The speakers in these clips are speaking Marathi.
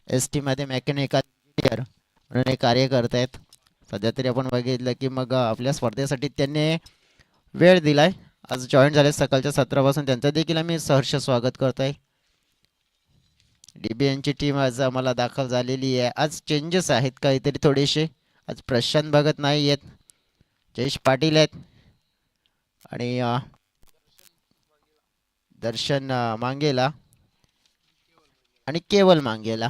एस टीमध्ये मेकॅनिकल इंजिनियर म्हणून हे कार्य करत आहेत. सध्या तरी आपण बघितलं की मग आपल्या स्पर्धेसाठी त्यांनी वेळ दिलाय. आज जॉईन झाले सकाळच्या 17 त्यांचं देखील आम्ही सहर्ष स्वागत करत आहे. DBNची टीम आज आम्हाला दाखल झालेली आहे. आज चेंजेस आहेत काहीतरी थोडेसे. आज प्रशांत भगत नाही आहेत, जयेश पाटील आहेत आणि दर्शन मांगेला आणि केवल मांगेला.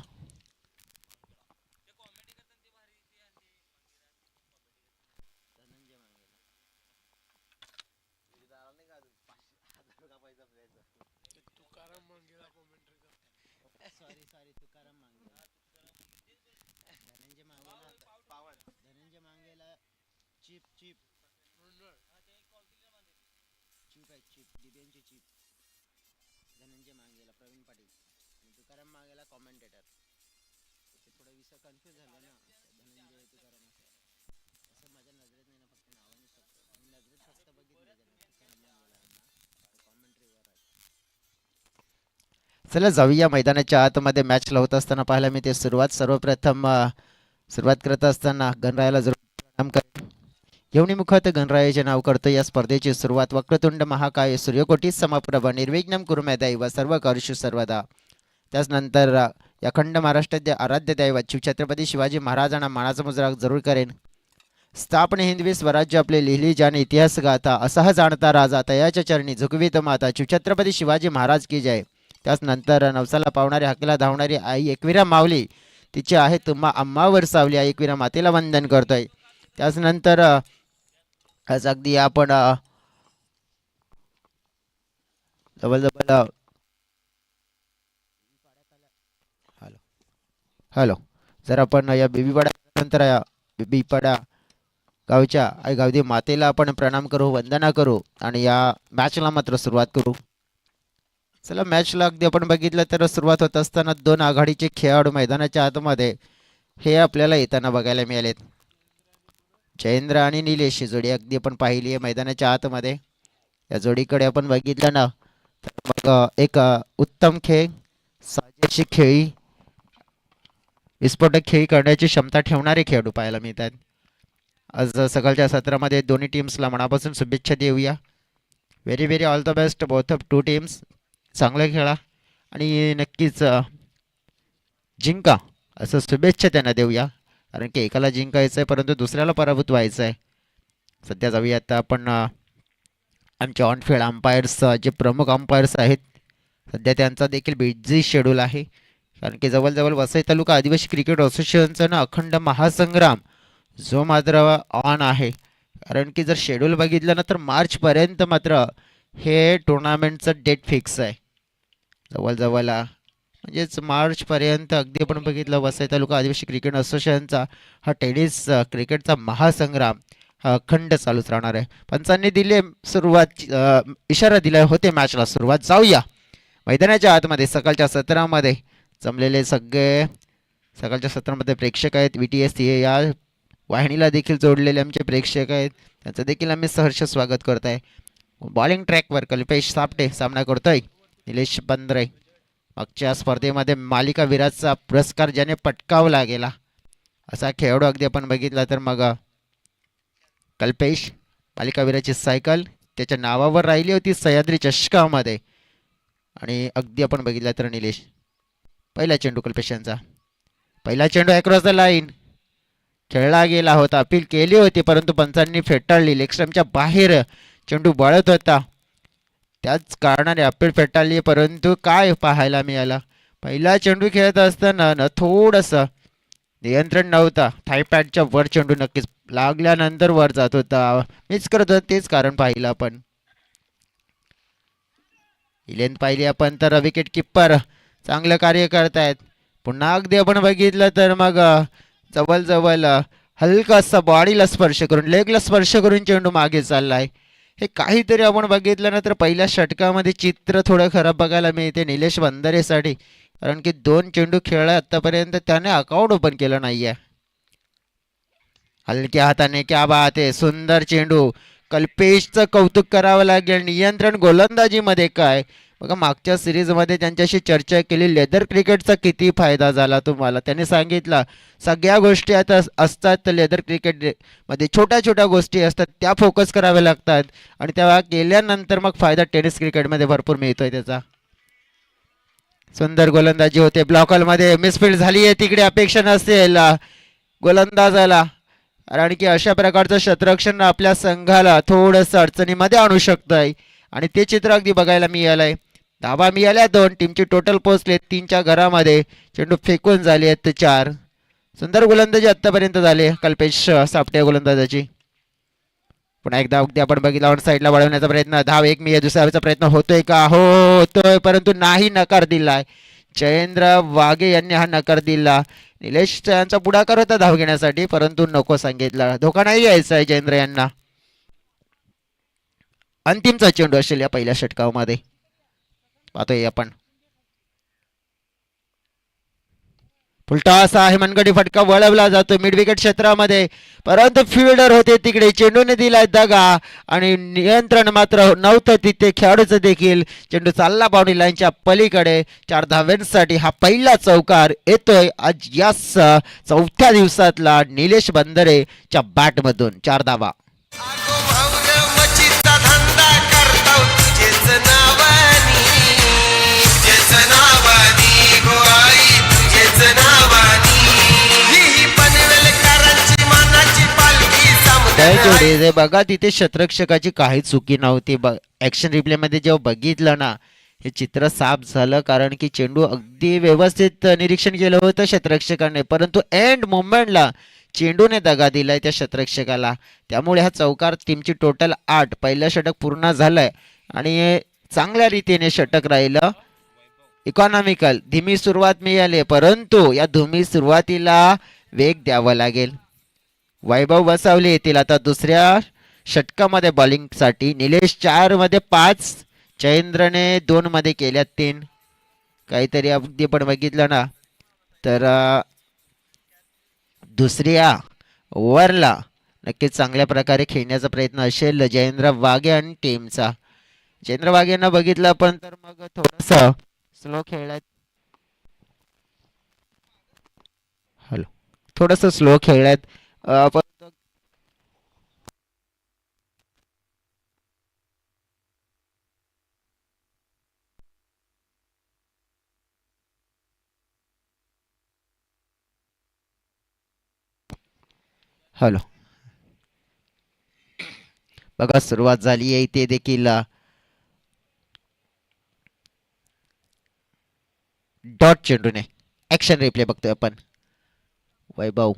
धनंजय मांगेला, प्रवीण पाटील आणि तुकाराम मांगेला कॉमेंटेटर. ते थोडं विषय कन्फ्यूज झालं ना, धनंजय तुकाराम असं माझ्या नजरेत नाही ना, फक्त नावाने फक्त मी नजरेत फक्त बघितलं तुकाराम मांगेला कॉमेंट्रीवर आहे. चला जाऊया मैदानाच्या आतमध्ये. मॅच लावत असताना पाहायला मी ते सर्वप्रथम सुरुवात करत असताना गणरायाला जरूर प्रणाम कर. येवणी मुखात गणरायाचे नाव करतो. या स्पर्धेची सुरुवात वक्रतुंड महाकाय सूर्यकोटी समप्रभ निर्विघ्नं कुरु मे दैव सर्व कर्षु सर्वदा. त्याचनंतर अखंड महाराष्ट्राचे आराध्य दैवत शिवछत्रपती शिवाजी महाराजांना मानाचा मुजरा जरूर करेन. स्थापने हिंदवी स्वराज्य आपले लिहिली जाणे इतिहास गाथा असाह जाणता राजा तयाच्या चरणी झुकवीत माता शिवछत्रपती शिवाजी महाराज की जय. त्याचनंतर नवसाला पावणारी हाकेला धावणारी आई एकविरा माऊली तिचे आहे तुम्हा अम्मावर सावली आई एकविरा मातेला वंदन करतोय. त्याचनंतर आज अगदी आपण जवळ हॅलो जर आपण या बेबीपाडा नंतर या बेबीपाडा गावच्या आई गावदी मातेला आपण प्रणाम करू, वंदना करू आणि या मॅचला मात्र सुरुवात करू. चला मॅचला अगदी आपण बघितलं तर सुरुवात होत असताना दोन आघाडीचे खेळाडू मैदानाच्या आतमध्ये हे आपल्याला येताना बघायला मिळालेत. जयेंद्र आणि निलेश जोडी अगदी आपण पाहिली आहे मैदानाच्या आतमध्ये. या जोडीकडे आपण बघितलं ना तर मग एक उत्तम खेळ, साजेशी खेळी, विस्फोटक खेळी करण्याची क्षमता ठेवणारे खेळाडू पाहायला मिळतात. आज सकाळच्या सत्रामध्ये दोन्ही टीम्सला मनापासून शुभेच्छा देऊया. Very very all the best both of two teams. चांगलं खेळा आणि नक्कीच जिंका असं शुभेच्छा त्यांना देऊया, कारण की एकाला जिंकायचं आहे परंतु दुसऱ्याला पराभूत व्हायचं आहे. सध्या जाऊया आता आपण आमचे ऑनफिल्ड अंपायर्स जे प्रमुख अंपायर्स आहेत सध्या त्यांचा देखील बिझी शेड्यूल आहे, कारण की जवळजवळ वसई तालुका आदिवासी क्रिकेट असोसिएशनचा ना अखंड महासंग्राम जो मात्र ऑन आहे. कारण की जर शेड्यूल बघितलं ना तर मार्चपर्यंत मात्र हे टुर्नामेंटचं डेट फिक्स आहे. जवळजवळ म्हणजेच मार्चपर्यंत अगदी आपण बघितलं वसई तालुका आदिवासी क्रिकेट असोसिएशनचा हा टेनिस क्रिकेटचा महासंग्राम हा अखंड चालूच राहणार आहे. पंचांनी दिले सुरुवात, इशारा दिला होते मॅचला सुरुवात. जाऊया मैदानाच्या आतमध्ये. सकाळच्या सत्रामध्ये जमलेले सगळे सकाळच्या सत्रामध्ये प्रेक्षक आहेत. VTS या वाहिनीला देखील जोडलेले आमचे प्रेक्षक आहेत, त्यांचं देखील आम्ही सहर्ष स्वागत करत आहे. बॉलिंग ट्रॅकवर कल्पेश सापटे सामना करतोय. निलेश बंद्रे मागच्या स्पर्धेमध्ये मालिका विराचा पुरस्कार ज्याने पटकावला गेला असा खेळाडू अगदी आपण बघितला तर मग कल्पेश मालिकावीराची सायकल त्याच्या नावावर राहिली होती सह्याद्री चषकामध्ये. आणि अगदी आपण बघितलं तर निलेश पहिला चेंडू कल्पेश यांचा पहिला चेंडू अक्रॉस द लाईन खेळला गेला होता, अपील केली होती परंतु पंचांनी फेटाळली. लेगस्टम्पच्या बाहेर चेंडू बळत होता, त्याच कारणाने अपील फेटाळली. परंतु काय पाहायला मिळालं, पहिला चेंडू खेळत असताना न थोडंसं नियंत्रण नव्हता. थायपॅडच्या वर चेंडू नक्कीच लागल्यानंतर वर जात होता, मिस करत होता. तेच कारण पाहिलं आपण. इलेन पाहिली आपण तर विकेट किपर चांगलं कार्य करतायत. पुन्हा अगदी आपण बघितलं तर मग जवळजवळ हलकासा बॉडीला स्पर्श करून लेगला स्पर्श करून चेंडू मागे चाललाय. हे काहीतरी आपण बघितलं ना तर पहिल्या षटकामध्ये चित्र थोडं खराब बघायला मिळते निलेश बंदरेसाठी, कारण की 2 चेंडू खेळला आतापर्यंत त्याने अकाउंट ओपन केलं नाहीये. हलक्या हाताने क्या बात आहे, सुंदर चेंडू. कल्पेशचं कौतुक करावं लागेल. नियंत्रण गोलंदाजीमध्ये काय बघा मागच्या सिरीजमध्ये त्यांच्याशी चर्चा केली, लेदर क्रिकेटचा किती फायदा झाला तुम्हाला. त्याने सांगितलं सगळ्या गोष्टी आता असतात लेदर क्रिकेट मध्ये, छोट्या छोट्या गोष्टी असतात त्या फोकस कराव्या लागतात आणि त्या केल्यानंतर मग फायदा टेनिस क्रिकेटमध्ये भरपूर मिळतोय त्याचा. सुंदर गोलंदाजी होते, ब्लॉकरमध्ये मिसफील्ड झाली आहे, तिकडे अपेक्षा नसेल गोलंदाजाला. कारण की अशा प्रकारचं क्षेत्ररक्षण आपल्या संघाला थोडंसं अडचणीमध्ये आणू शकतंय आणि ते चित्र अगदी बघायला मिळालंय. धाबा मिळाल्या दोन, टीमची टोटल पोहोचले तीनच्या घरामध्ये, चेंडू फेकून झाले आहेत चार. सुंदर गोलंदाजी आतापर्यंत झाले कल्पेश सापटे गोलंदाजाची. पुन्हा एकदा अगदी आपण बघितला ऑन साईडला वळवण्याचा प्रयत्न, धाव एक मी दुसऱ्या धावेचा प्रयत्न होतोय का, हो होतोय, परंतु नाही, नकार दिलाय. जयेंद्र वाघे यांनी हा नकार दिला. निलेश यांचा पुढाकार होता धाव घेण्यासाठी, परंतु नको सांगितला, धोका नाही घ्यायचा आहे जयेंद्र यांना. अंतिमचा चेंडू असेल या पहिल्या षटकामध्ये, पाहतोय आपण. फुलटॉस आहे, मनगडी फटका वळवला जातो मिड विकेट क्षेत्रामध्ये, परंतु फिल्डर होते तिकडे, चेंडूने दिलाय दगा आणि नियंत्रण मात्र नव्हतं तिथे खेळाडूचं देखील. चेंडू चालला बाउंड्री लाईनच्या पलीकडे. 4 धावांसाठी हा पहिला चौकार येतोय आज या चौथ्या दिवसातला निलेश बंदरेच्या बॅटमधून. 4 धावा. बघा तिथे क्षेत्ररक्षकाची काही चुकी नव्हती. ऍक्शन रिप्ले मध्ये जेव्हा बघितलं ना, हे चित्र साफ झालं, कारण की चेंडू अगदी व्यवस्थित निरीक्षण केलं होतं क्षेत्ररक्षकाने, परंतु एंड मोमेंटला चेंडूने दगा दिलाय त्या क्षेत्ररक्षकाला. त्यामुळे हा चौकार, टीमची टोटल 8, पहिलं षटक पूर्ण झालंय आणि चांगल्या रीतीने षटक राहिलं. इकॉनॉमिकल धीमी सुरुवात मिळाली, परंतु या धीमी सुरुवातीला वेग द्यावा लागेल. वैभव वसावले येतील आता दुसऱ्या षटकामध्ये बॉलिंगसाठी. निलेश 4 मध्ये 5, जयेंद्रने 2 मध्ये केल्या 3. काहीतरी अगदी पण बघितलं ना तर दुसऱ्या ओव्हरला नक्कीच चांगल्या प्रकारे खेळण्याचा प्रयत्न असेल जयेंद्र वाघे आणि टीमचा. जयेंद्र वाघेंना बघितलं पण तर मग थोडस स्लो खेळलाय, हॅलो, थोडस स्लो खेळलाय. हॅलो, बघा सुरुवात झाली आहे इथे देखील डॉट चेंडूने. ऍक्शन रिप्ले बघतोय आपण. वैभव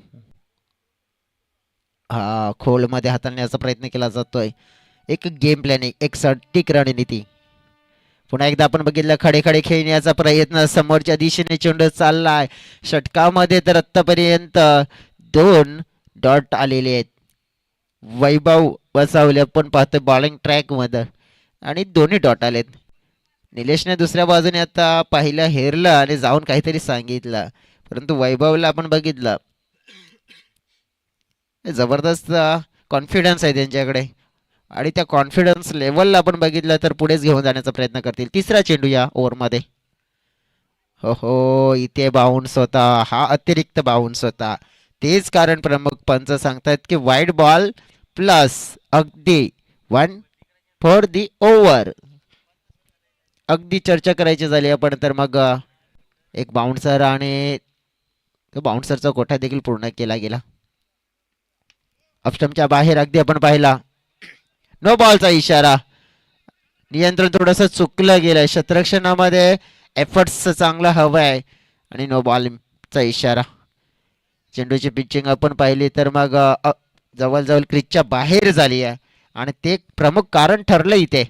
हा खोलमध्ये हाताळण्याचा प्रयत्न केला जातोय. एक गेम प्लॅनिंग, एक सटीक रणनीती. पुन्हा एकदा आपण बघितलं खडे खडे खेळण्याचा प्रयत्न, समोरच्या दिशेने चेंडू चाललाय. षटकामध्ये तर आत्तापर्यंत 2 डॉट आलेले आहेत. वैभव बसावले आपण पाहतोय बॉलिंग ट्रॅक मध्ये आणि दोन्ही डॉट आलेत. निलेशने दुसऱ्या बाजूने आता पाहिलं, हेरलं आणि जाऊन काहीतरी सांगितलं, परंतु वैभवला आपण बघितलं जबरदस्त कॉन्फिडन्स आहे त्यांच्याकडे आणि त्या कॉन्फिडन्स लेवलला आपण बघितलं तर पुढेच घेऊन जाण्याचा प्रयत्न करतील. तिसरा चेंडू या ओव्हरमध्ये. हो हो, इथे बाउन्स होता, हा अतिरिक्त बाउन्स होता. तेच कारण प्रमुख पंच सांगतात की वाईड बॉल प्लस अगदी 1 फॉर दी ओव्हर. अगदी चर्चा करायची झाली आपण तर मग एक बाउन्सर आणि बाउन्सरचा कोठा देखील पूर्ण केला गेला. ऑफस्टंपच्या बाहेर अगदी आपण पाहिला, नो बॉलचा इशारा. नियंत्रण थोडस चुकलं गेलंय, क्षेत्ररक्षणामध्ये एफर्ट्स चांगला हवं आहे आणि नो बॉलचा इशारा. चेंडूची पिचिंग आपण पाहिली तर मग जवळजवळ क्रिजच्या बाहेर झाली आहे आणि ते प्रमुख कारण ठरलं इथे.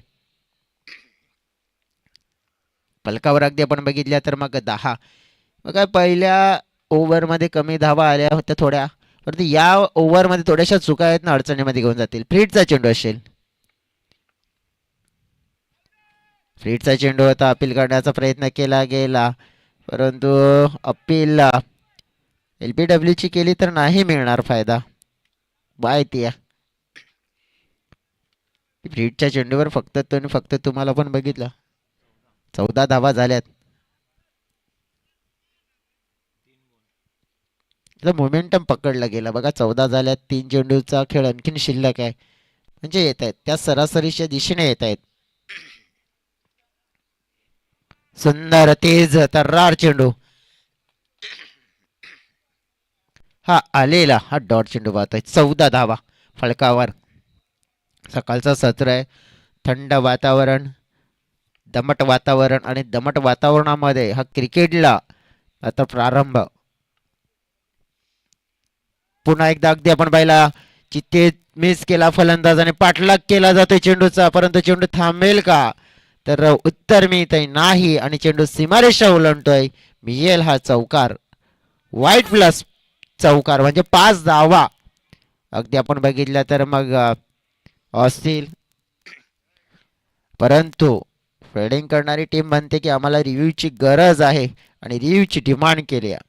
पलकावर अगदी आपण बघितल्या तर मग 10, मग काय पहिल्या ओव्हरमध्ये कमी धावा आल्या होत्या थोड्या, परंतु या ओव्हरमध्ये थोड्याशा चुका आहेत ना, अडचणीमध्ये घेऊन जातील. फ्रीडचा चेंडू असेल, फ्रीडचा चेंडू होता, अपील करण्याचा प्रयत्न केला गेला, परंतु अपील LBW ची केली तर नाही मिळणार फायदा. बाय ती फ्रीडच्या चेंडूवर फक्त तुम्हाला पण बघितलं 14 धावा झाल्यात. मोमेंटम पकडला गेला बघा. 14 झाल्यात. 3 चेंडूचा खेळ आणखीन शिल्लक आहे. म्हणजे येत आहेत त्या सरासरीच्या दिशेने येत आहेत. सुंदर तेज तर्रार चेंडू. हा आलेला हा डॉट चेंडू पाहतोय. 14 धावा फलकावर. सकाळचं सत्र आहे. थंड वातावरण, दमट वातावरण आणि दमट वातावरणामध्ये हा क्रिकेटला आता प्रारंभ. पुन्हा एकदा अगदी आपण पाहिला चित्ते मिस केला फलंदाजाने, पाठलाग केला जातोय चेंडूचा, परंतु चेंडू थांबेल का? तर उत्तर मिळतंय नाही आणि चेंडू सीमारेषा ओलांडतोय. मिळेल हा चौकार. वाईट प्लस चौकार म्हणजे 5 धावा. अगदी आपण बघितलं तर मग असतील, परंतु फिल्डिंग करणारी टीम म्हणते की आम्हाला रिव्ह्यूची गरज आहे आणि रिव्ह्यूची डिमांड केली आहे.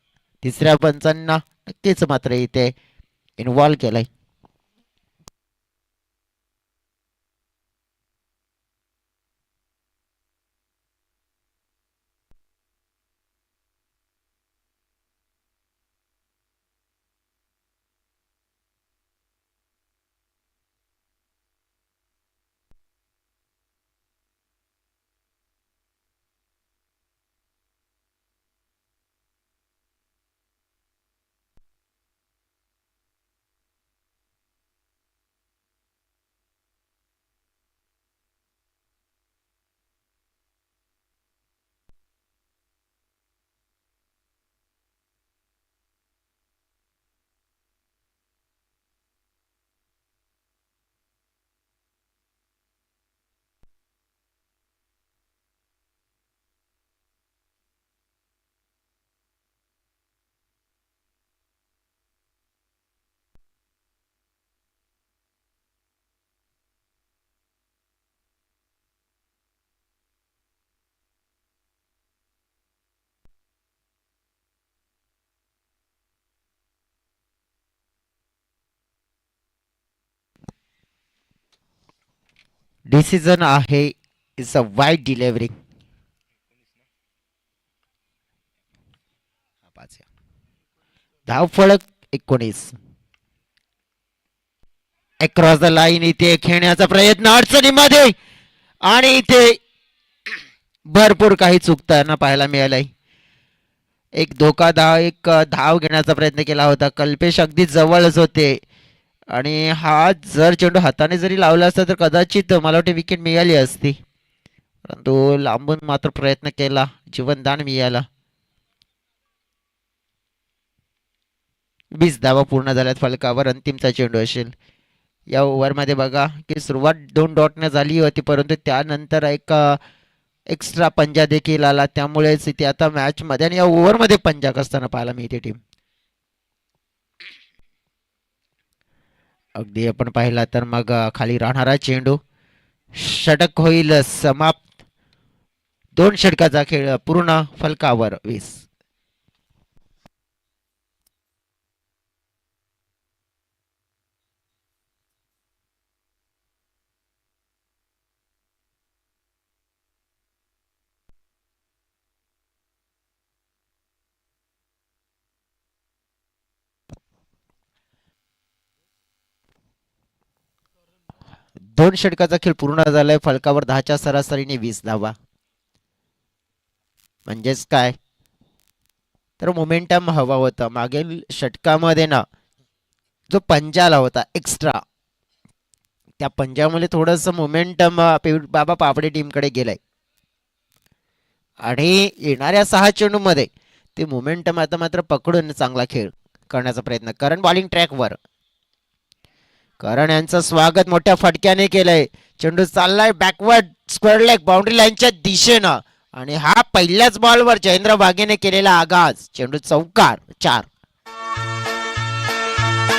तिसऱ्या पंचांना नक्कीच मात्र इथे इन्व्हॉल्व केलंय. डिसिजन आहे इज अ वाईट डिलेव्हरी. धाव फलक 19. अक्रॉस द लाईन इथे खेळण्याचा प्रयत्न अडचणीमध्ये आणि इथे भरपूर काही चुकताना पाहायला मिळालंय. एक धोकादायक धाव घेण्याचा प्रयत्न केला होता. कल्पेश अगदी जवळच होते आणि हा जर चेंडू हाताने जरी लावला असता तर कदाचित मला वाटते विकेट मिळाली असती, परंतु लांबून मात्र प्रयत्न केला. जीवनदान मिळाला. 20 धावा पूर्ण झाल्यात फलकावर. अंतिमचा चेंडू असेल या ओव्हरमध्ये. बघा की सुरुवात 2 डॉटने झाली होती, परंतु त्यानंतर एक एक्स्ट्रा पंजा देखील आला, त्यामुळेच इथे आता मॅच मध्ये आणि या ओव्हरमध्ये पंजा असताना पाहायला मिळते टीम. अगदी आपण पाहिला तर मग खाली राहणारा चेंडू षटक होईल समाप्त. 2 षटकाचा खेळ पूर्ण फलकावर. 20. दोन षटकाचा खेळ पूर्ण झालाय फलकावर. 10च्या सरासरीने 20 धावा. म्हणजेच काय तर मोमेंटम हवा होता मागील षटकामध्ये ना. जो पंजा आला होता एक्स्ट्रा, त्या पंजामुळे थोडस मोमेंटम बाबा पापडे टीमकडे गेलाय आणि येणाऱ्या 6 चेंडू मध्ये ते मोमेंटम आता मात्र पकडून चांगला खेळ करण्याचा प्रयत्न. करण बॉलिंग ट्रॅकवर. करण यांचं स्वागत मोठ्या फटक्याने केलंय. चेंडू चाललाय बॅकवर्ड स्क्वेअर लेग बाउंड्री लाईनच्या दिशेनं आणि हा पहिल्याच बॉलवर जयेंद्र बागेने केलेला आगाज. चेंडू चौकार. 4.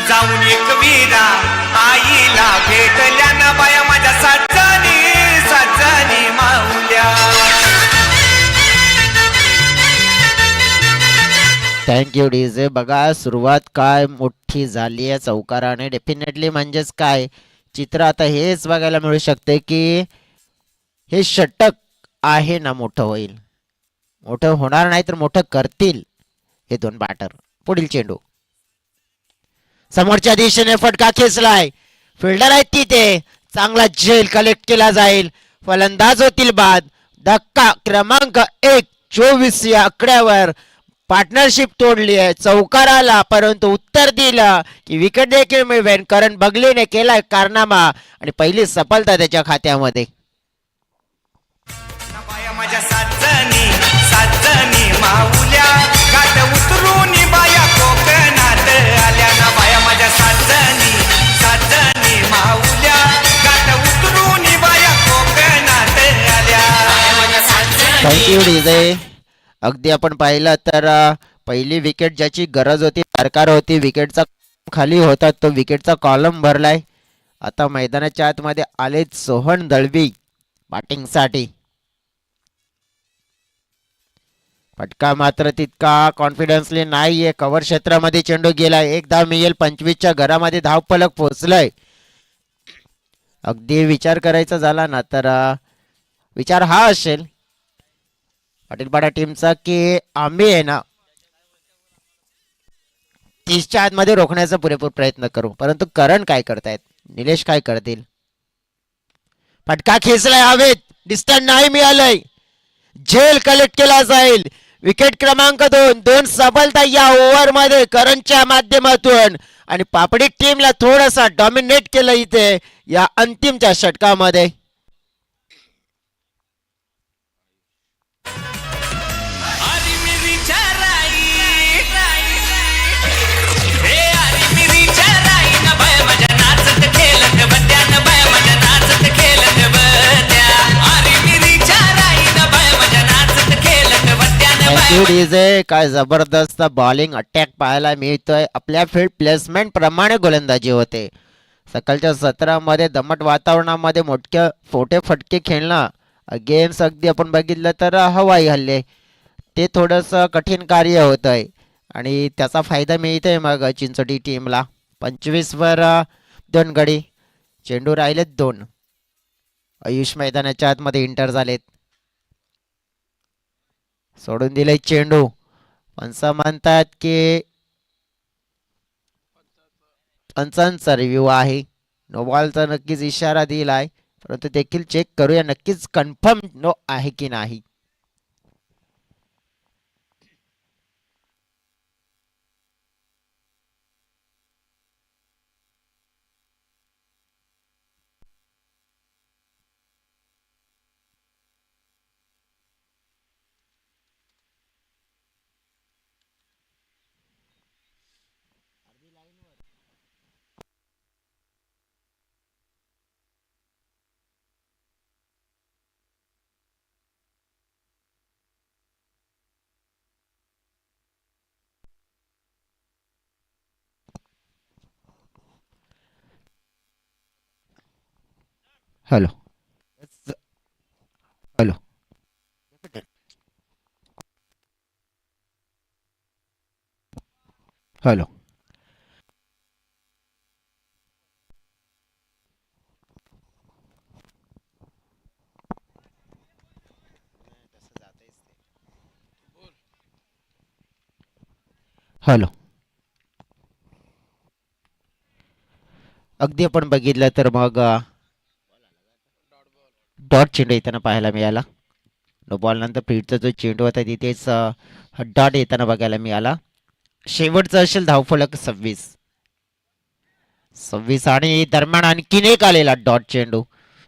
जाऊन एक वीरा आईला भेटल्या ना बाया माझ्या साजनी साजनी माऊल्या. Thank you DJ. बघा सुरुवात काय मोठी झाली आहे चौकाराने. डेफिनेटली म्हणजेच काय चित्र आता हेच बघायला मिळू शकते की हे षटक आहे ना मोठं होईल. मोठं होणार नाही तर मोठं करतील हे दोन बॅटर. पुढील चेंडू समोरच्या दिशेने फटका खेचलाय. फिल्डर आहेत तिथे. चांगला झेल कलेक्ट केला जाईल. फलंदाज होतील बाद. धक्का क्रमांक 1 24 या आकड्यावर पार्टनरशिप तोडली आहे. चौकार आला परंतु उत्तर दिलं की विकेट देखील मिळवेल. करण बगलीने केलाय कारनामा आणि पहिली सफलता त्याच्या खात्यामध्ये. बाया माझ्या साजनी साजनी माऊल्या गाठ उतरून बाया कोकणात आल्या ना. बाया माझ्या साजनी साजनी माऊल्या गाठ उतरून बाया कोकणात आल्या. Thank you DJ. अगदी आपण पाहिलं तर पहिली विकेट ज्याची गरज होती, दरकार होती, विकेटचा खाली होता, तो विकेटचा कॉलम भरलाय. आता मैदानाच्या आतमध्ये आलेत सोहन दळवी बॅटिंगसाठी. फटका मात्र तितका कॉन्फिडन्सली नाहीये. कव्हर क्षेत्रामध्ये चेंडू गेलाय. एक धाव मिळेल. 25च्या घरामध्ये धावफलक पोहोचलाय. अगदी विचार करायचा झाला ना तर विचार हा असेल पाटीलपाडा टीमचा की आम्ही आहे ना 30च्या आतमध्ये रोखण्याचा पुरेपूर प्रयत्न करू. परंतु करण काय करतायत, निलेश काय करतील. फटका खेचलाय हवेत. डिस्टन्स नाही मिळालंय. झेल कलेक्ट केला जाईल. विकेट क्रमांक 2 सफलता या ओव्हर मध्ये करणच्या माध्यमातून. आणि पापडी टीमला थोडासा डॉमिनेट केलं इथे या अंतिमच्या षटकामध्ये. डीजे काय जबरदस्त बॉलिंग अटॅक पाहायला मिळतोय. आपल्या फील्ड प्लेसमेंट प्रमाणे गोलंदाजी होते. सकाळच्या सत्रामध्ये दमट वातावरणामध्ये मोठे फोटे फटके खेळणं अगेन्स्ट अगदी आपण बघितलं तर हवाई हल्ले ते थोडंसं कठीण कार्य होत आहे आणि त्याचा फायदा मिळतोय मग चिंचोटी टीमला. 25 वर 2 गडी. चेंडू राहिलेत 2. आयुष मैदानाच्या आतमध्ये इंटर झालेत. सोडून दिले चेंडू. पंच म्हणतात की पंचांचा रिव्ह्यू आहे. नो बॉलचा नक्कीच इशारा दिलाय परंतु देखील चेक करूया नक्कीच कन्फर्म नो आहे की नाही. Hello hello hello. हॅलो. अगदी आपण बघितलं तर मग डॉट चेंडू येताना पाहायला मिळाला. नो बॉल नंतर फील्डचा जो चेंडू होता तिथेच डॉट येताना बघायला मिळाला. शेवटचा असेल धावफलक 26 आणि दरम्यान आणखीन एक आलेला डॉट चेंडू.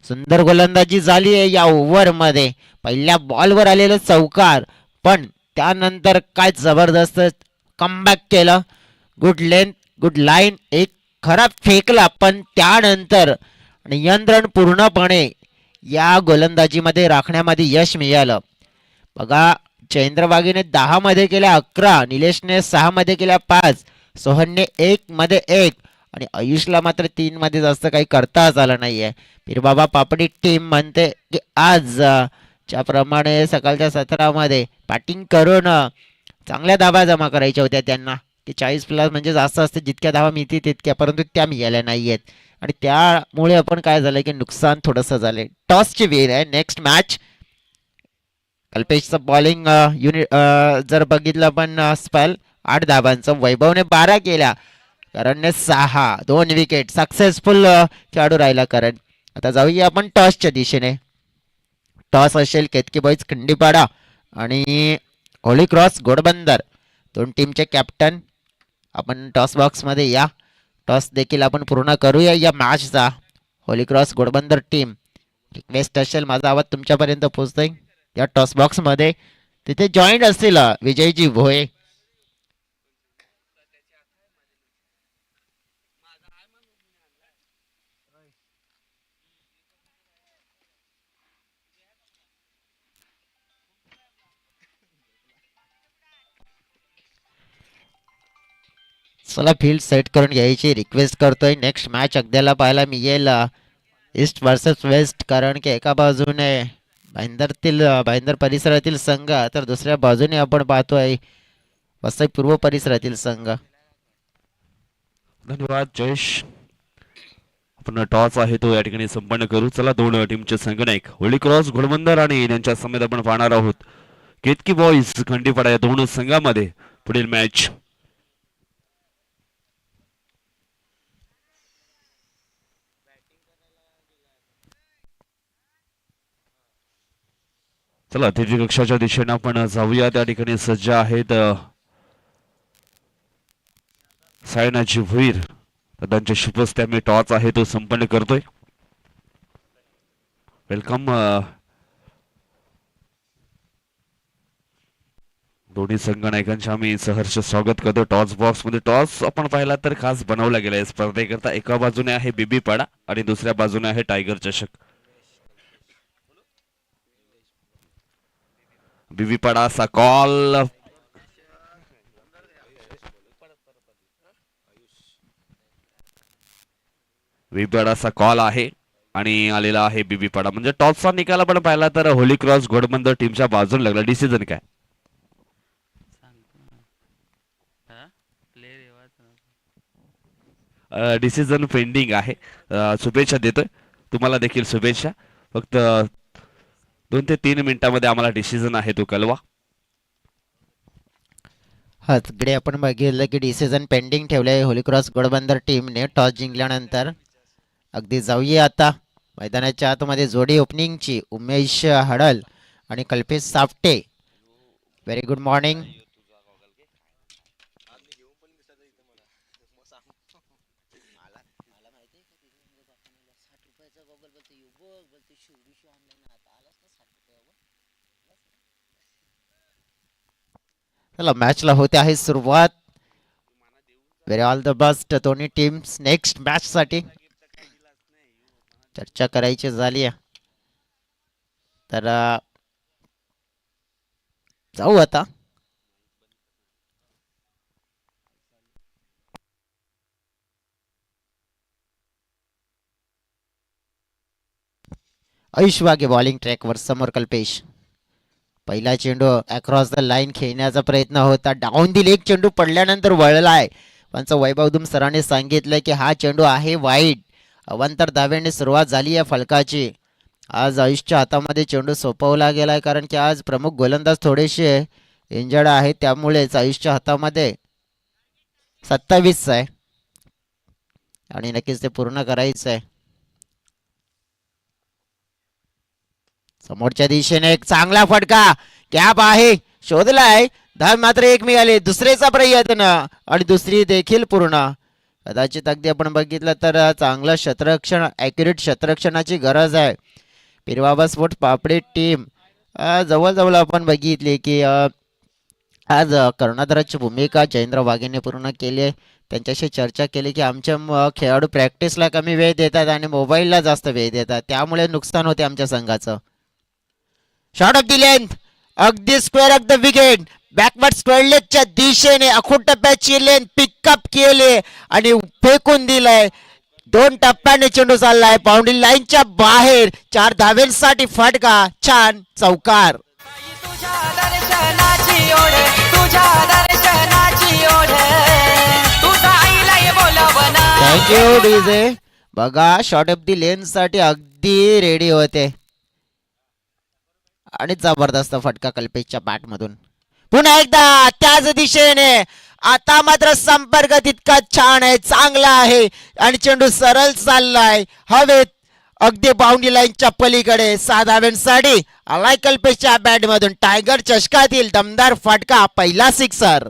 सुंदर गोलंदाजी झाली आहे या ओव्हर मध्ये. पहिल्या बॉलवर आलेलं चौकार पण त्यानंतर काय जबरदस्त कमबॅक केलं. Good length good line. एक खराब फेकला पण त्यानंतर नियंत्रण पूर्णपणे या गोलंदाजीमध्ये राखण्यामध्ये यश मिळालं. बघा चंद्रबागीने 10 मध्ये केल्या 11, निलेशने 6 मध्ये केल्या 5, सोहनने 1 मध्ये 1 आणि आयुषला मात्र 3 मध्ये जास्त काही करताच आलं नाहीये. पिरबाबा पापडी टीम म्हणते की आज ज्याप्रमाणे सकाळच्या सत्रामध्ये बॅटिंग करून चांगल्या धावा जमा करायच्या होत्या त्यांना की 40+ म्हणजे जास्त असते जितक्या धावा मिळतील तितक्या परंतु त्या मिळाल्या नाहीयेत आणि त्यामुळे आपण काय झालंय की नुकसान थोडंसं झालंय. टॉसची वेळ आहे. नेक्स्ट मॅच कल्पेशचं बॉलिंग युनिट जर बघितलं पण स्पेल 8 धाबांचं, वैभवने 12 केल्या, करणने 6, 2 विकेट, सक्सेसफुल खेळाडू राहिला करण. आता जाऊया आपण टॉसच्या दिशेने. टॉस असेल केतकी बॉईज खंडीपाडा आणि होली क्रॉस घोडबंदर, दोन टीमचे कॅप्टन. आपण टॉस बॉक्समध्ये या. टॉस देखील आपण पूर्ण करूया या मॅचचा. Holy Cross Ghodbunder team, request असेल माझा आवाज तुमच्यापर्यंत पोहोचतोय या टॉस बॉक्समध्ये. तिथे जॉईंट असतील विजयजी भोये. चला फील्ड सेट करून घ्यायची रिक्वेस्ट करतोय. नेक्स्ट मॅच अगद्याला पाहायला मिळेल ईस्ट वर्सेस वेस्ट, कारण की एका बाजूने भाईंदर परिसरातील संघ, तर दुसऱ्या बाजूने आपण पाहतोय वसई पूर्व परिसरातील संघ. धन्यवाद जयेश. आपण टॉस आहे तो या ठिकाणी संपन्न करू. चला दोन टीमचे संघनायक होली क्रॉस घोडबंदर आणि त्यांच्या समेत आपण पाहणार आहोत केतकी बॉईज खंडीपाडा या दोन संघामध्ये पुढील मॅच. चला अतिथी कक्षाच्या दिशेने आपण जाऊया. त्या ठिकाणी सज्ज आहेत सायनाची भुईर, त्यांच्या शुभस्ते मी टॉस आहे तो संपन्न करतोय. वेलकम दोन्ही संघनायकांचे आम्ही सहर्ष स्वागत करतो टॉस बॉक्स मध्ये. टॉस आपण पाहिला तर खास बनवला गेलाय स्पर्धेकरता. एका बाजूने आहे बीबी पाडा आणि दुसऱ्या बाजूने आहे टायगर चषक. बीबी पाडा असा कॉल, बीबीपाडाचा कॉल आहे आणि आलेला आहे बीबीपाडा. म्हणजे टॉसचा निकाल आपण पाहिला तर होली क्रॉस घोडबंदर टीमच्या बाजूने लागला. डिसिजन काय? डिसिजन पेंडिंग आहे. शुभेच्छा देतोय तुम्हाला देखील शुभेच्छा. फक्त 2 ते 3 मिनिटांमध्ये आम्हाला डिसिजन आहे तो कळवा. हा तिकडे आपण बघितलं की डिसिजन पेंडिंग ठेवलंय होली क्रॉस घोडबंदर टीमने टॉस जिंकल्यानंतर. अगदी जाऊया आता मैदानाच्या आतमध्ये. जोडी ओपनिंगची उमेश हडल आणि Kalpesh Sapte. Very good morning. चला मॅचला होते आहे सुरुवात. व्हेरी ऑल द बेस्ट दोन्ही टीम्स नेक्स्ट मॅच साठी. चर्चा करायची झाली तर जाऊ आता. आयुष वाघे बॉलिंग ट्रॅकवर, समोर कल्पेश. पहिला चेंडू अक्रॉस द लाईन खेळण्याचा प्रयत्न होता. डाऊन दी लेग चेंडू पडल्यानंतर वळलाय. पंच वैभव दुम सरांनी सांगितलं की हा चेंडू आहे वाईड. अवांतर धावेने सुरुवात झाली आहे फलकाची. आज आयुषच्या हातामध्ये चेंडू सोपवला गेलाय, कारण की आज प्रमुख गोलंदाज थोडेसे इंजर्ड आहेत. त्यामुळेच आयुषच्या हातामध्ये 27 आहे आणि नक्कीच ते पूर्ण करायचं आहे. समोरच्या दिशेने एक चांगला फटका, कॅप आहे, शोधलाय, धाव मात्र एक मिळाले. दुसरेचा प्रयत्न आणि दुसरी देखील पूर्ण. कदाचित अगदी आपण बघितलं तर चांगलं क्षेत्ररक्षण, ॲक्युरेट क्षेत्ररक्षणाची गरज आहे. पिरवाबा स्पोर्ट्स पापडी टीम जवळजवळ आपण बघितली की आज कर्णधाराची भूमिका जयेंद्र वाघेने पूर्ण केली आहे. त्यांच्याशी चर्चा केली की आमच्या खेळाडू प्रॅक्टिसला कमी वेळ देतात आणि मोबाईलला जास्त वेळ देतात, त्यामुळे नुकसान होते आमच्या संघाचं. शॉट ऑफ दी लेंथ, अगदी square of the wicket, backward स्क्वेअरलेसच्या दिशेने अखूट टप्प्याची लेंथ पिकअप केले आणि फेकून दिलाय. 2 टप्प्याने चेंडू चाललाय बाउंड्री लाईनच्या बाहेर. 4 धावेंसाठी फटका, छान चौकार. Thank you DJ. बघा शॉट ऑफ दी लेंथ साठी अगदी रेडी होते. आणि जबरदस्त फटका कल्पेशच्या बॅटमधून. पुन्हा एकदा त्याच दिशेने. आता मात्र संपर्क तितका छान आहे, चांगला आहे आणि चेंडू सरळ चाललाय हवेत अगदी बाउंड्री लाईनच्या पलीकडे. 6 धाव्यांसाठी आलाय कल्पेशच्या बॅट मधून. टायगर चषकातील दमदार फटका, पहिला सिक्सर.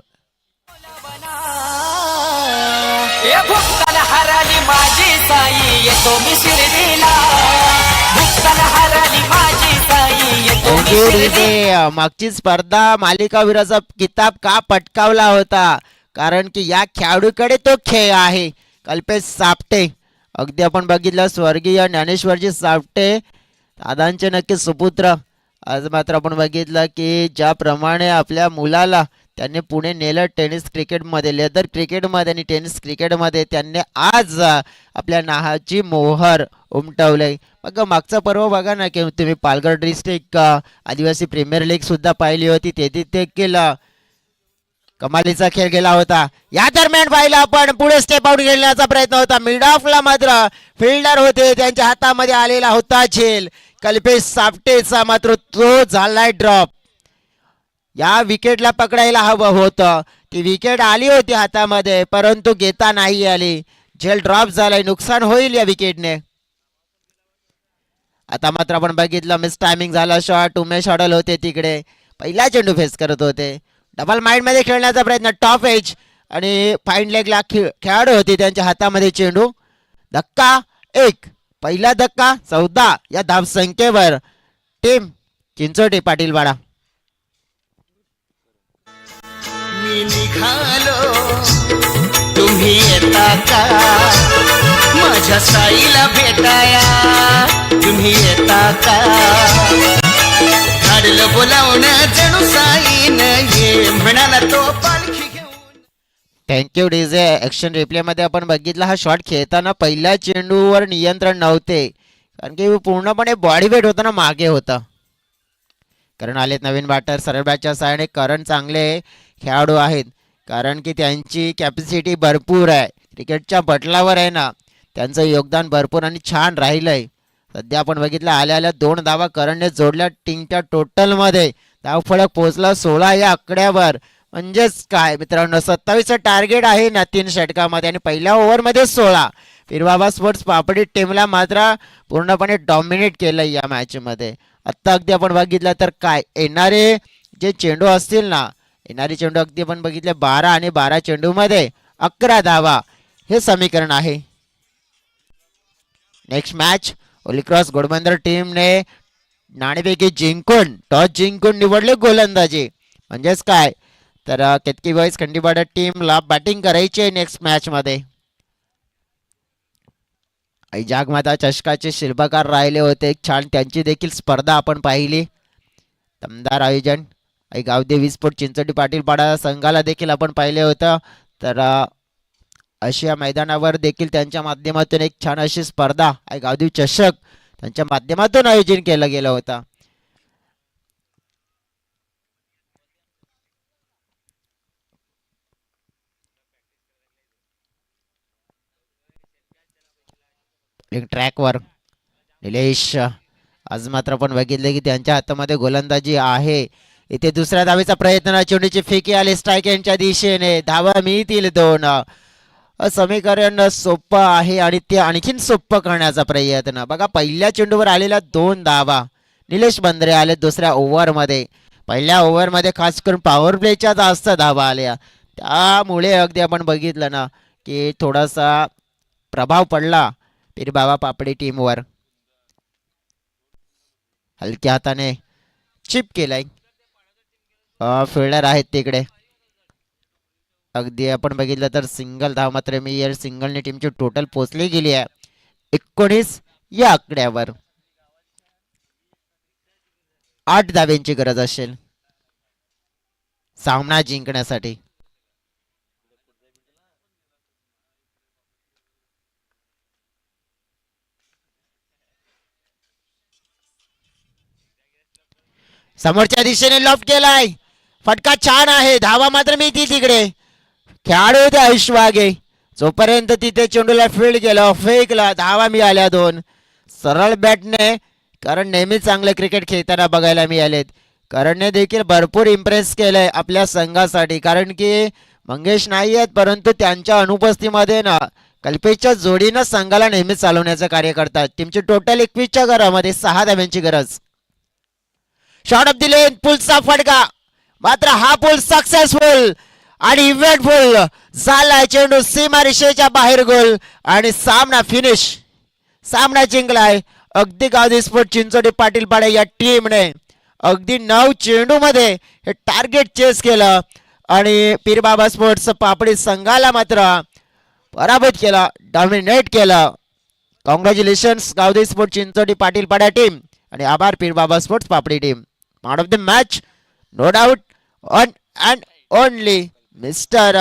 भुक्तान हराली माझी साई येतो मी शिर्डीला. भुक्तान हराली माझी साई येतो मी शिर्डीला. मागची स्पर्धा मालिकावीराचा किताब का पटकावला होता, कारण की या खेळाडूकडे तो खेळ आहे. कल्पेश सापटे, अगदी आपण बघितलं स्वर्गीय ज्ञानेश्वरजी सापटे दादांचे नक्की सुपुत्र. आज मात्र आपण बघितलं की ज्याप्रमाणे आपल्या मुलाला त्यांनी पुणे नेलं टेनिस क्रिकेटमध्ये, लेदर क्रिकेटमध्ये आणि टेनिस क्रिकेटमध्ये, त्यांनी आज आपल्या नावाची मोहर उमटवले. मग मागचा पर्व बघा ना की तुम्ही पालघर डिस्ट्रिक्ट आदिवासी प्रीमियर लीग सुद्धा पाहिली होती, तेथे ते केलं कमालीचा खेळ गेला होता. या दरम्यान पाहिला आपण पुढे स्टेप आउट खेळण्याचा प्रयत्न होता. मिड ऑफला मात्र फिल्डर होते, त्यांच्या हातामध्ये आलेला होता झेल. कल्पेश सापटेचा मात्र तो झालाय ड्रॉप. या विकेटला पकडायला हवं होतं, ती विकेट आली होती हातामध्ये परंतु घेता नाही आली. झेल ड्रॉप झालाय, नुकसान होईल या विकेटने. आता मात्र आपण बघितलं मिस टायमिंग झाला शॉट. उमेश हडल होते तिकडे, पहिला चेंडू फेस करत होते. डबल माइंड मध्ये खेळण्याचा प्रयत्न, टॉप एज आणि फाईन लेगला खेळाडू होते, त्यांच्या हातामध्ये चेंडू. धक्का एक, पहिला धक्का 14 या धावसंख्येवर टीम चिंचोटी पाटीलवाडा. मी निघालो तुम्ही येता का माझ्या साईला भेटाया, तुम्ही येता का काढलं बोलावणं जणू साईन ये म्हणाला तो पालखी घेऊन. Thank you DJ. ऍक्शन रिप्ले मध्ये आपण बघितलं हा शॉट खेळताना पहिल्या चेंडूवर नियंत्रण नव्हते, कारण की पूर्णपणे बॉडी वेट होता ना मागे होता. कारण आलेत नवीन बॅटर सरळ बॅटच्या साहाय्याने. करण चांगले खेळाडू आहेत, कारण की त्यांची कॅपॅसिटी भरपूर आहे, क्रिकेटच्या पटलावर आहे ना, त्यांचं योगदान भरपूर आणि छान राहिलंय. सध्या आपण बघितलं आल्या 2 धावा करणने जोडल्या टीमच्या टोटलमध्ये. धावफलक पोहोचला 16 या आकड्यावर. म्हणजेच काय मित्रांनो, 27चं टार्गेट आहे ना 3 षटकामध्ये आणि पहिल्या ओव्हरमध्ये 16. फिरबाबा स्पोर्ट्स पापडी टीमला मात्र पूर्णपणे डॉमिनेट केलं या मॅचमध्ये. आत्ता अगदी आपण बघितलं तर काय येणारे जे चेंडू असतील ना, येणारे चेंडू अगदी आपण बघितले 12 आणि 12 चेंडूमध्ये 11 धावा, हे समीकरण आहे. नेक्स्ट मॅच होलीक्रॉस घोडबंदर टीमने नाणेफेकी जिंकून टॉस जिंकून निवडले गोलंदाजी. म्हणजेच काय तर केतकी बॉईज खंडीपाडा टीमला बॅटिंग करायची आहे नेक्स्ट मॅच मध्ये. जागमाता चषकाचे शिल्पकार राहिले होते, छान त्यांची देखील स्पर्धा आपण पाहिली. दमदार आयोजन. गावदेव विस्फोट चिंचोटी पाटीलपाडा संघाला देखील आपण पाहिले होतं. तर अशा मैदानावर देखील त्यांच्या माध्यमातून एक छान अशी स्पर्धा गावदेव चषक त्यांच्या माध्यमातून आयोजन केलं गेलं होतं. ट्रॅकवर निलेश. आज मात्र आपण बघितले की त्यांच्या हातामध्ये गोलंदाजी आहे. इथे दुसऱ्या धावेचा प्रयत्न, चेंडूची फेकी आली स्ट्राईक यांच्या दिशेने. धावा मिळतील 2. समीकरण सोपं आहे आणि ते आणखीन सोपं करण्याचा प्रयत्न. बघा पहिल्या चेंडूवर आलेल्या 2 धावा. निलेश बंद्रे आले दुसऱ्या ओव्हरमध्ये. पहिल्या ओव्हरमध्ये खास करून पॉवर प्लेच्या जास्त धावा आल्या, त्यामुळे अगदी आपण बघितलं ना की थोडासा प्रभाव पडला बाबा पापडी टीमवर. हलक्या हाताने चिप केलाय. फिल्डर आहेत तिकडे. अगदी आपण बघितलं तर सिंगल धाव मात्र मी सिंगलने टीमची टोटल पोचली गेली आहे 19 या आकड्यावर. 8 धाव्यांची गरज असेल सामना जिंकण्यासाठी. समोरच्या दिशेने लॉफ्ट केलाय, फटका छान आहे, धावा मात्र मी तिकडे. खेळाडू होते ऐश्वागे, जोपर्यंत तिथे चेंडूला फील्ड केलं फेकला, धावा मिळाल्या 2. सरळ बॅटने कारण नेहमी चांगले क्रिकेट खेळताना बघायला मिळालेत. करणने देखील भरपूर इम्प्रेस केलंय आपल्या संघासाठी, कारण की मंगेश नाही आहेत परंतु त्यांच्या अनुपस्थितीमध्ये ना कल्पेशच्या जोडीनं संघाला नेहमी चालवण्याचं कार्य करतात. टीमची टोटल 21च्या घरामध्ये 6 धाब्यांची गरज. शॉट ऑफ द लेन, पुलचा फटका, मात्र हा पुल सक्सेसफुल आणि इव्हेंटफुल झालाय. चेंडू सीमारेषेच्या बाहेर गोल आणि सामना फिनिश. सामना जिंकलाय अगदी गावदी स्पोर्ट चिंचोडी पाटील पाडे या टीमने. अगदी 9 चेंडू मध्ये हे टार्गेट चेस केलं आणि पीरबाबा स्पोर्ट्स पापडी संघाला मात्र पराभूत केला, डॉमिनेट केलं. Congratulations Gavdi sport Chinchodi Patil Padya team आणि आभार Peerbaba sports Papdi team. Man of the match no doubt one and only mister